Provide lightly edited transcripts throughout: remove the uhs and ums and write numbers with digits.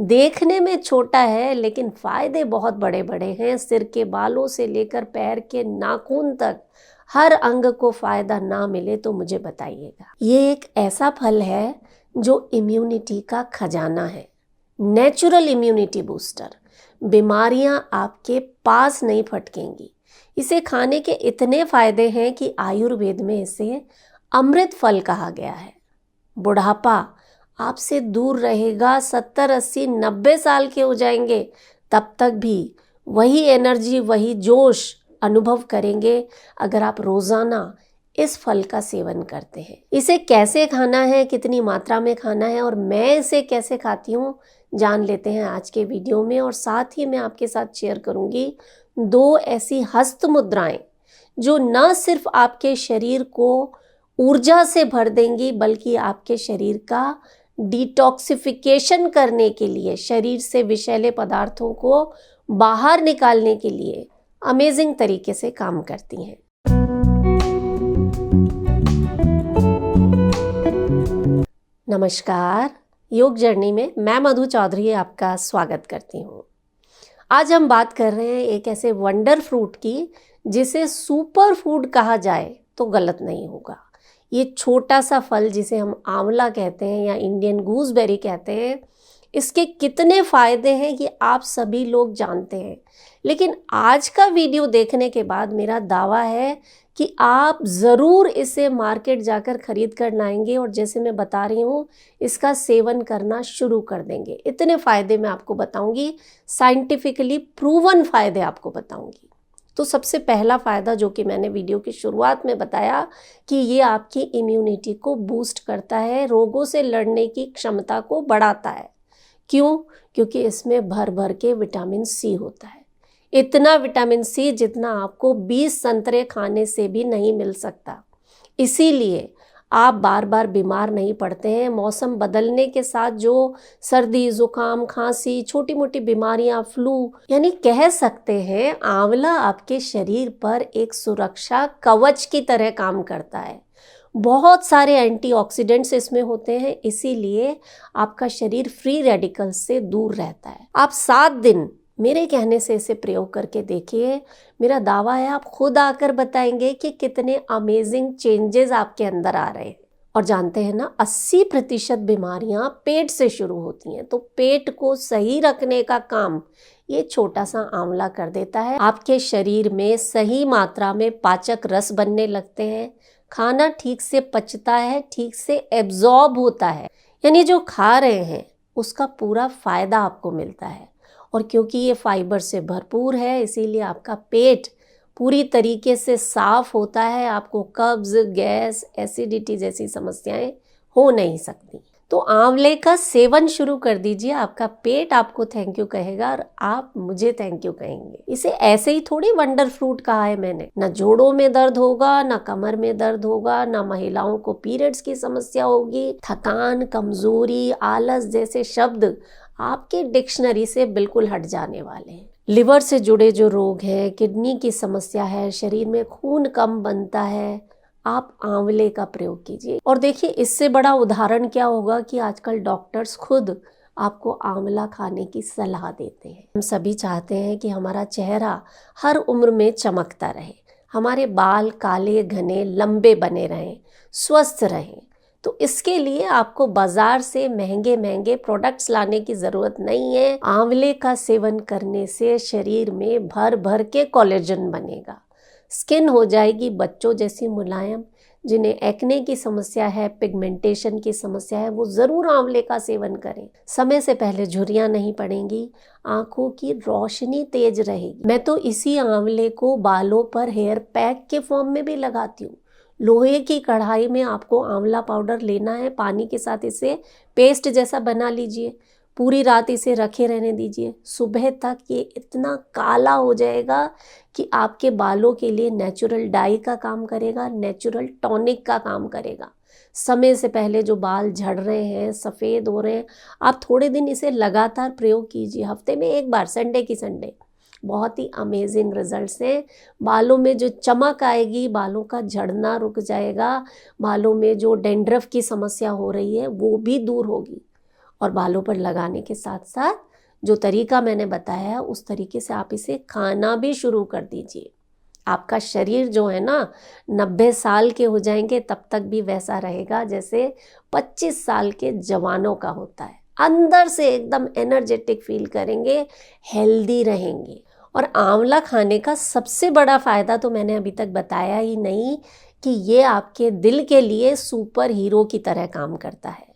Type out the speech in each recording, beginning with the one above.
देखने में छोटा है लेकिन फायदे बहुत बड़े बड़े हैं। सिर के बालों से लेकर पैर के नाखून तक हर अंग को फायदा ना मिले तो मुझे बताइएगा। ये एक ऐसा फल है जो इम्यूनिटी का खजाना है, नेचुरल इम्यूनिटी बूस्टर। बीमारियां आपके पास नहीं फटकेंगी। इसे खाने के इतने फायदे हैं कि आयुर्वेद में इसे अमृत फल कहा गया है। बुढ़ापा आपसे दूर रहेगा, 70, 80, 90 साल के हो जाएंगे तब तक भी वही एनर्जी, वही जोश अनुभव करेंगे अगर आप रोजाना इस फल का सेवन करते हैं। इसे कैसे खाना है, कितनी मात्रा में खाना है और मैं इसे कैसे खाती हूँ जान लेते हैं आज के वीडियो में। और साथ ही मैं आपके साथ शेयर करूंगी 2 ऐसी हस्त मुद्राएं जो न सिर्फ आपके शरीर को ऊर्जा से भर देंगी बल्कि आपके शरीर का डिटॉक्सिफिकेशन करने के लिए, शरीर से विषैले पदार्थों को बाहर निकालने के लिए अमेजिंग तरीके से काम करती हैं। नमस्कार, योग जर्नी में मैं मधु चौधरी आपका स्वागत करती हूँ। आज हम बात कर रहे हैं एक ऐसे वंडर फ्रूट की जिसे सुपर फूड कहा जाए तो गलत नहीं होगा। ये छोटा सा फल जिसे हम आंवला कहते हैं या इंडियन गूसबेरी कहते हैं, इसके कितने फायदे हैं ये आप सभी लोग जानते हैं। लेकिन आज का वीडियो देखने के बाद मेरा दावा है कि आप ज़रूर इसे मार्केट जाकर खरीद कर लाएंगे और जैसे मैं बता रही हूँ इसका सेवन करना शुरू कर देंगे। इतने फ़ायदे मैं आपको बताऊँगी, साइंटिफिकली प्रूवन फ़ायदे आपको बताऊँगी। तो सबसे पहला फ़ायदा जो कि मैंने वीडियो की शुरुआत में बताया कि ये आपकी इम्यूनिटी को बूस्ट करता है, रोगों से लड़ने की क्षमता को बढ़ाता है। क्यों? क्योंकि इसमें भर भर के विटामिन सी होता है। इतना विटामिन सी जितना आपको 20 संतरे खाने से भी नहीं मिल सकता। इसीलिए आप बार बार बीमार नहीं पड़ते हैं। मौसम बदलने के साथ जो सर्दी, जुकाम, खांसी, छोटी मोटी बीमारियां, फ्लू, यानी कह सकते हैं आंवला आपके शरीर पर एक सुरक्षा कवच की तरह काम करता है। बहुत सारे एंटीऑक्सीडेंट्स इसमें होते हैं, इसीलिए आपका शरीर फ्री रेडिकल्स से दूर रहता है। आप 7 दिन मेरे कहने से इसे प्रयोग करके देखिए। मेरा दावा है आप खुद आकर बताएंगे कि कितने अमेजिंग चेंजेस आपके अंदर आ रहे हैं। और जानते हैं ना, 80% बीमारियां पेट से शुरू होती हैं, तो पेट को सही रखने का काम ये छोटा सा आंवला कर देता है। आपके शरीर में सही मात्रा में पाचक रस बनने लगते हैं, खाना ठीक से पचता है, ठीक से एब्जॉर्ब होता है, यानी जो खा रहे हैं उसका पूरा फायदा आपको मिलता है। और क्योंकि ये फाइबर से भरपूर है इसीलिए आपका पेट पूरी तरीके से साफ होता है, आपको कब्ज, गैस, एसिडिटी जैसी समस्याएं हो नहीं सकती। तो आंवले का सेवन शुरू कर दीजिए, आपका पेट आपको थैंक यू कहेगा और आप मुझे थैंक यू कहेंगे। इसे ऐसे ही थोड़ी वंडर फ्रूट कहा है मैंने। ना जोड़ों में दर्द होगा, ना कमर में दर्द होगा, ना महिलाओं को पीरियड्स की समस्या होगी। थकान, कमजोरी, आलस जैसे शब्द आपके डिक्शनरी से बिल्कुल हट जाने वाले हैं। लिवर से जुड़े जो रोग हैं, किडनी की समस्या है, शरीर में खून कम बनता है, आप आंवले का प्रयोग कीजिए। और देखिए इससे बड़ा उदाहरण क्या होगा कि आजकल डॉक्टर्स खुद आपको आंवला खाने की सलाह देते हैं। हम सभी चाहते हैं कि हमारा चेहरा हर उम्र में चमकता रहे, हमारे बाल काले घने लंबे बने रहें, स्वस्थ रहें। तो इसके लिए आपको बाजार से महंगे महंगे प्रोडक्ट्स लाने की ज़रूरत नहीं है। आंवले का सेवन करने से शरीर में भर भर के कोलेजन बनेगा, स्किन हो जाएगी बच्चों जैसी मुलायम। जिन्हें एक्ने की समस्या है, पिगमेंटेशन की समस्या है, वो ज़रूर आंवले का सेवन करें। समय से पहले झुर्रियाँ नहीं पड़ेंगी, आँखों की रोशनी तेज रहेगी। मैं तो इसी आंवले को बालों पर हेयर पैक के फॉर्म में भी लगाती हूँ। लोहे की कढ़ाई में आपको आंवला पाउडर लेना है, पानी के साथ इसे पेस्ट जैसा बना लीजिए, पूरी रात इसे रखे रहने दीजिए। सुबह तक ये इतना काला हो जाएगा कि आपके बालों के लिए नेचुरल डाई का काम करेगा, नेचुरल टॉनिक का काम करेगा। समय से पहले जो बाल झड़ रहे हैं, सफ़ेद हो रहे हैं, आप थोड़े दिन इसे लगातार प्रयोग कीजिए, हफ्ते में एक बार, संडे की संडे। बहुत ही अमेजिंग रिजल्ट्स हैं। बालों में जो चमक आएगी, बालों का झड़ना रुक जाएगा, बालों में जो डेंड्रफ की समस्या हो रही है वो भी दूर होगी। और बालों पर लगाने के साथ साथ जो तरीका मैंने बताया है उस तरीके से आप इसे खाना भी शुरू कर दीजिए। आपका शरीर जो है ना 90 साल के हो जाएंगे तब तक भी वैसा रहेगा जैसे 25 साल के जवानों का होता है। अंदर से एकदम एनर्जेटिक फील करेंगे, हेल्दी रहेंगे। और आंवला खाने का सबसे बड़ा फायदा तो मैंने अभी तक बताया ही नहीं कि ये आपके दिल के लिए सुपर हीरो की तरह काम करता है।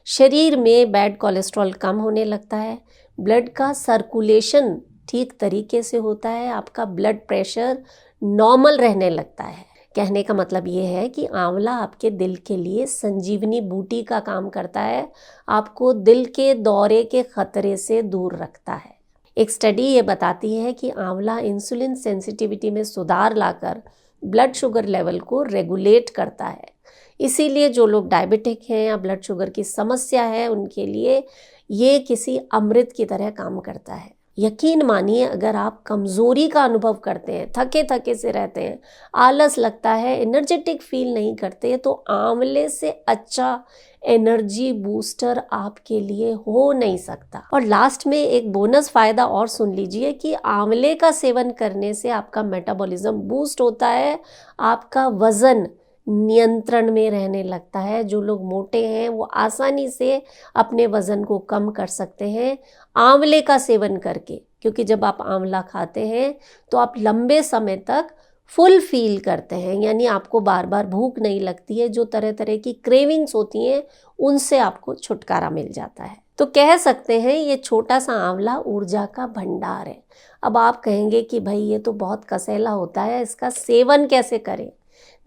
शरीर में बैड कोलेस्ट्रॉल कम होने लगता है, ब्लड का सर्कुलेशन ठीक तरीके से होता है, आपका ब्लड प्रेशर नॉर्मल रहने लगता है। कहने का मतलब ये है कि आंवला आपके दिल के लिए संजीवनी बूटी का काम करता है, आपको दिल के दौरे के खतरे से दूर रखता है। एक स्टडी ये बताती है कि आंवला इंसुलिन सेंसिटिविटी में सुधार लाकर ब्लड शुगर लेवल को रेगुलेट करता है। इसीलिए जो लोग डायबिटिक हैं या ब्लड शुगर की समस्या है उनके लिए ये किसी अमृत की तरह काम करता है। यकीन मानिए, अगर आप कमज़ोरी का अनुभव करते हैं, थके थके से रहते हैं, आलस लगता है, एनर्जेटिक फील नहीं करते, तो आंवले से अच्छा एनर्जी बूस्टर आपके लिए हो नहीं सकता। और लास्ट में एक बोनस फ़ायदा और सुन लीजिए कि आंवले का सेवन करने से आपका मेटाबॉलिज्म बूस्ट होता है, आपका वज़न नियंत्रण में रहने लगता है। जो लोग मोटे हैं वो आसानी से अपने वज़न को कम कर सकते हैं आंवले का सेवन करके, क्योंकि जब आप आंवला खाते हैं तो आप लंबे समय तक फुल फील करते हैं, यानी आपको बार बार भूख नहीं लगती है। जो तरह तरह की क्रेविंग्स होती हैं उनसे आपको छुटकारा मिल जाता है। तो कह सकते हैं ये छोटा सा आंवला ऊर्जा का भंडार है। अब आप कहेंगे कि भाई ये तो बहुत कसैला होता है, इसका सेवन कैसे करें?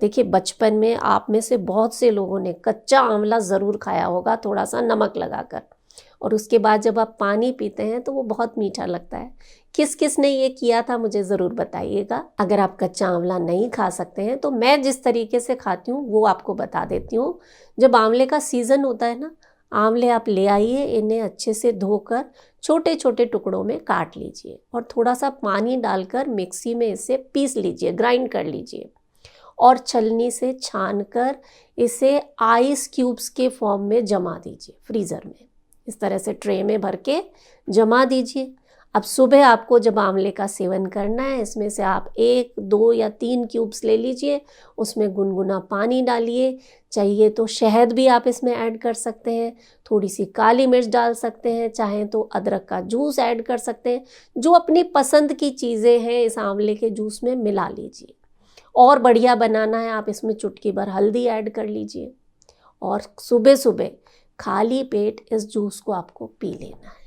देखिए, बचपन में आप में से बहुत से लोगों ने कच्चा आंवला ज़रूर खाया होगा, थोड़ा सा नमक लगाकर, और उसके बाद जब आप पानी पीते हैं तो वो बहुत मीठा लगता है। किस किस ने ये किया था मुझे ज़रूर बताइएगा। अगर आप कच्चा आंवला नहीं खा सकते हैं तो मैं जिस तरीके से खाती हूँ वो आपको बता देती हूँ। जब आंवले का सीज़न होता है ना, आंवले आप ले आइए, इन्हें अच्छे से धोकर छोटे छोटे टुकड़ों में काट लीजिए और थोड़ा सा पानी डालकर मिक्सी में इसे पीस लीजिए, ग्राइंड कर लीजिए और छलनी से छानकर इसे आइस क्यूब्स के फॉर्म में जमा दीजिए फ्रीज़र में। इस तरह से ट्रे में भर के जमा दीजिए। अब सुबह आपको जब आंवले का सेवन करना है, इसमें से आप 1, 2 या 3 क्यूब्स ले लीजिए, उसमें गुनगुना पानी डालिए, चाहिए तो शहद भी आप इसमें ऐड कर सकते हैं, थोड़ी सी काली मिर्च डाल सकते हैं, चाहें तो अदरक का जूस ऐड कर सकते हैं। जो अपनी पसंद की चीज़ें हैं इस आंवले के जूस में मिला लीजिए। और बढ़िया बनाना है आप इसमें चुटकी भर हल्दी ऐड कर लीजिए और सुबह सुबह खाली पेट इस जूस को आपको पी लेना है।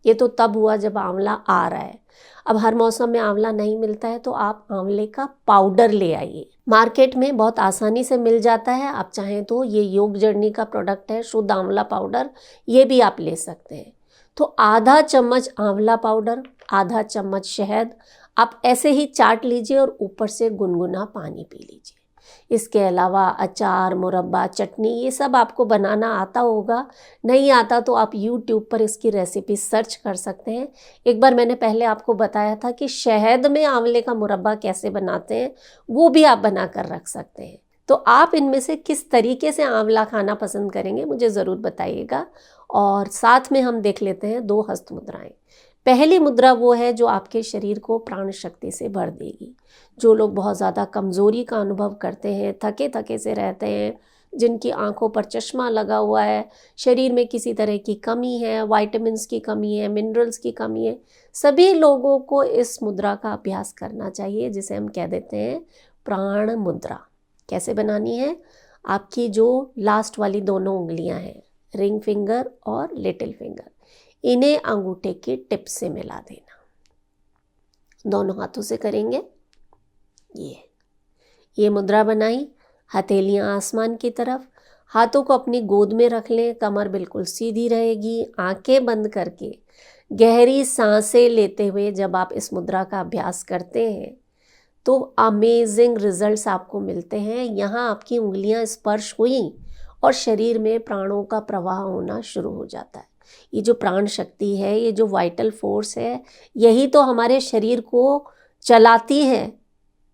ये तो तब हुआ जब आंवला आ रहा है। अब हर मौसम में आंवला नहीं मिलता है तो आप आंवले का पाउडर ले आइए, मार्केट में बहुत आसानी से मिल जाता है। आप चाहें तो ये योग जर्नी का प्रोडक्ट है शुद्ध आंवला पाउडर, ये भी आप ले सकते हैं। तो आधा चम्मच आंवला पाउडर, आधा चम्मच शहद आप ऐसे ही चाट लीजिए और ऊपर से गुनगुना पानी पी लीजिए। इसके अलावा अचार, मुरब्बा, चटनी ये सब आपको बनाना आता होगा, नहीं आता तो आप YouTube पर इसकी रेसिपी सर्च कर सकते हैं। एक बार मैंने पहले आपको बताया था कि शहद में आंवले का मुरब्बा कैसे बनाते हैं, वो भी आप बना कर रख सकते हैं। तो आप इनमें से किस तरीके से आंवला खाना पसंद करेंगे मुझे ज़रूर बताइएगा। और साथ में हम देख लेते हैं 2 हस्त मुद्राएं। पहली मुद्रा वो है जो आपके शरीर को प्राण शक्ति से भर देगी। जो लोग बहुत ज़्यादा कमज़ोरी का अनुभव करते हैं, थके थके से रहते हैं, जिनकी आंखों पर चश्मा लगा हुआ है, शरीर में किसी तरह की कमी है, विटामिन्स की कमी है, मिनरल्स की कमी है, सभी लोगों को इस मुद्रा का अभ्यास करना चाहिए, जिसे हम कह देते हैं प्राण मुद्रा। कैसे बनानी है? आपकी जो लास्ट वाली दोनों उंगलियां हैं, रिंग फिंगर और लिटिल फिंगर, इन्हें अंगूठे की टिप से मिला देना। दोनों हाथों से करेंगे। ये मुद्रा बनाई, हथेलियां आसमान की तरफ, हाथों को अपनी गोद में रख लें, कमर बिल्कुल सीधी रहेगी। आंखें बंद करके गहरी सांसें लेते हुए जब आप इस मुद्रा का अभ्यास करते हैं तो अमेजिंग रिजल्ट्स आपको मिलते हैं। यहाँ आपकी उंगलियां स्पर्श हुई और शरीर में प्राणों का प्रवाह होना शुरू हो जाता है। ये जो प्राण शक्ति है, ये जो वाइटल फोर्स है, यही तो हमारे शरीर को चलाती है।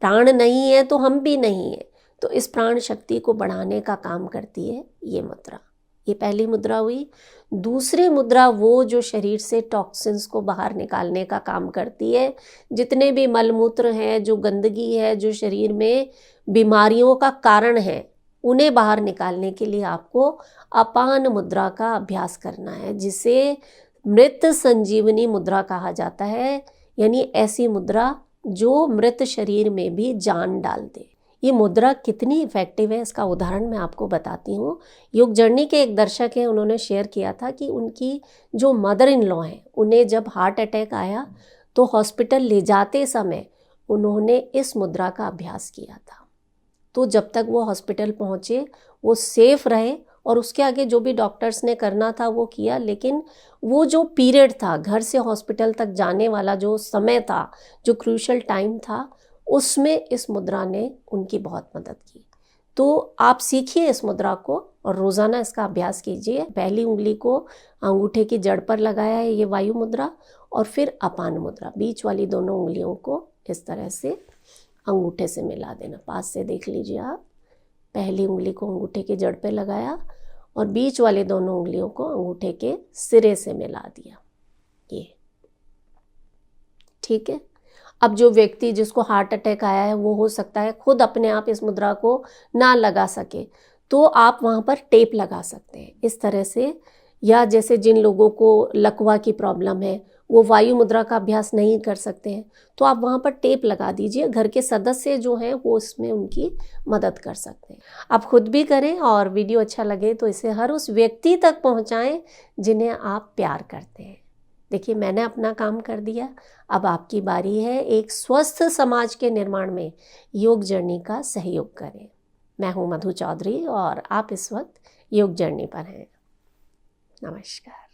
प्राण नहीं है तो हम भी नहीं है। तो इस प्राण शक्ति को बढ़ाने का काम करती है ये मुद्रा। ये पहली मुद्रा हुई। दूसरी मुद्रा वो जो शरीर से टॉक्सिन्स को बाहर निकालने का काम करती है। जितने भी मलमूत्र हैं, जो गंदगी है, जो शरीर में बीमारियों का कारण है, उन्हें बाहर निकालने के लिए आपको अपान मुद्रा का अभ्यास करना है, जिसे मृत संजीवनी मुद्रा कहा जाता है। यानी ऐसी मुद्रा जो मृत शरीर में भी जान डाल दे। ये मुद्रा कितनी इफेक्टिव है इसका उदाहरण मैं आपको बताती हूँ। योग जर्नी के एक दर्शक हैं, उन्होंने शेयर किया था कि उनकी जो मदर इन लॉ हैं, उन्हें जब हार्ट अटैक आया तो हॉस्पिटल ले जाते समय उन्होंने इस मुद्रा का अभ्यास किया था। तो जब तक वो हॉस्पिटल पहुँचे वो सेफ रहे और उसके आगे जो भी डॉक्टर्स ने करना था वो किया। लेकिन वो जो पीरियड था, घर से हॉस्पिटल तक जाने वाला जो समय था, जो क्रूशियल टाइम था, उसमें इस मुद्रा ने उनकी बहुत मदद की। तो आप सीखिए इस मुद्रा को और रोज़ाना इसका अभ्यास कीजिए। पहली उंगली को अंगूठे की जड़ पर लगाया है ये वायु मुद्रा, और फिर अपान मुद्रा, बीच वाली दोनों उंगलियों को इस तरह से अंगूठे से मिला देना। पास से देख लीजिए आप। पहली उंगली को अंगूठे की जड़ पे लगाया और बीच वाले दोनों उंगलियों को अंगूठे के सिरे से मिला दिया। ये ठीक है। अब जो व्यक्ति जिसको हार्ट अटैक आया है वो हो सकता है खुद अपने आप इस मुद्रा को ना लगा सके, तो आप वहाँ पर टेप लगा सकते हैं इस तरह से। या जैसे जिन लोगों को लकवा की प्रॉब्लम है वो वायु मुद्रा का अभ्यास नहीं कर सकते हैं, तो आप वहाँ पर टेप लगा दीजिए। घर के सदस्य जो हैं वो इसमें उनकी मदद कर सकते हैं। आप खुद भी करें और वीडियो अच्छा लगे तो इसे हर उस व्यक्ति तक पहुँचाएं जिन्हें आप प्यार करते हैं। देखिए, मैंने अपना काम कर दिया, अब आपकी बारी है। एक स्वस्थ समाज के निर्माण में योग जर्नी का सहयोग करें। मैं हूँ मधु चौधरी और आप इस वक्त योग जर्नी पर हैं। नमस्कार।